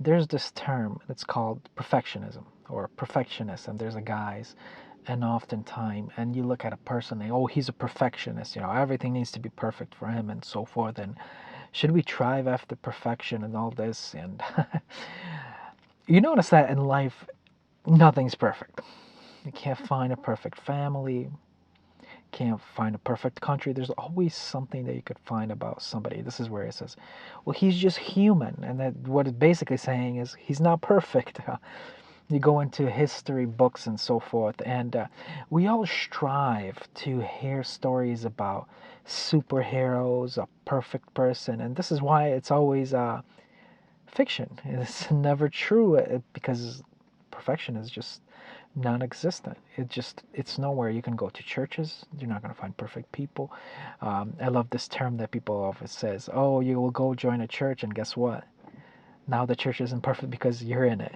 There's this term that's called perfectionism or perfectionist, and there's a guys, and oftentimes, and you look at a person, and oh, he's a perfectionist. Everything needs to be perfect for him, and so forth. And should we strive after perfection and all this? And you notice that in life, nothing's perfect. You can't find a perfect family, can't find a perfect country. There's always something that you could find about somebody. This is where it says, well, he's just human. And that what it's basically saying is he's not perfect. You go into history books and so forth, and we all strive to hear stories about superheroes, a perfect person. And this is why it's always fiction. It's never true because perfection is just non-existent. It's nowhere. You can go to churches, you're not going to find perfect people. I love this term that people always says, oh, you will go join a church, and guess what, now the church isn't perfect because you're in it.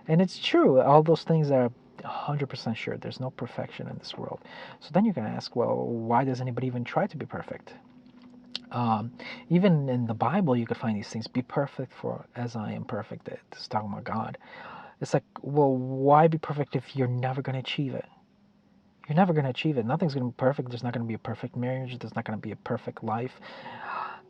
And it's true, all those things are 100% sure. There's no perfection in this world. So then you're going to ask, well, why does anybody even try to be perfect? um, Even in the Bible you could find these things, be perfect for as I am perfect. It's talking about God. It's like, well, why be perfect if you're never going to achieve it? You're never going to achieve it. Nothing's going to be perfect. There's not going to be a perfect marriage. There's not going to be a perfect life.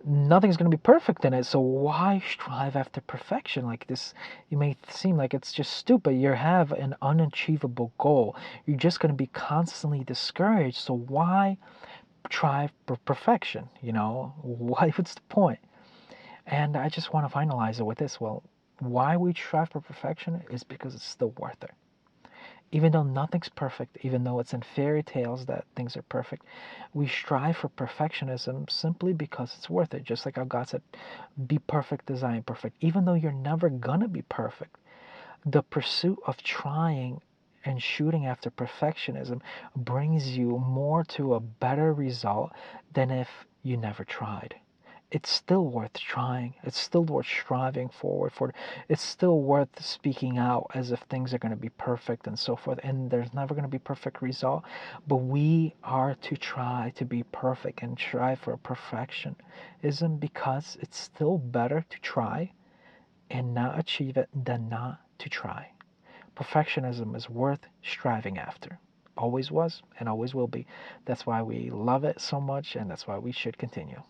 Nothing's going to be perfect in it. So why strive after perfection like this? You may seem like it's just stupid. You have an unachievable goal. You're just going to be constantly discouraged. So why try for perfection? What's the point? And I just want to finalize it with this. Well, why we strive for perfection is because it's still worth it. Even though nothing's perfect, even though it's in fairy tales that things are perfect, we strive for perfectionism simply because it's worth it. Just like how God said, be perfect as I am perfect. Even though you're never gonna be perfect, the pursuit of trying and shooting after perfectionism brings you more to a better result than if you never tried. It's still worth trying. It's still worth striving forward for. It's still worth speaking out as if things are going to be perfect and so forth. And there's never going to be perfect result, but we are to try to be perfect and try for perfection. Isn't because it's still better to try and not achieve it than not to try. Perfectionism is worth striving after. Always was and always will be. That's why we love it so much, and that's why we should continue.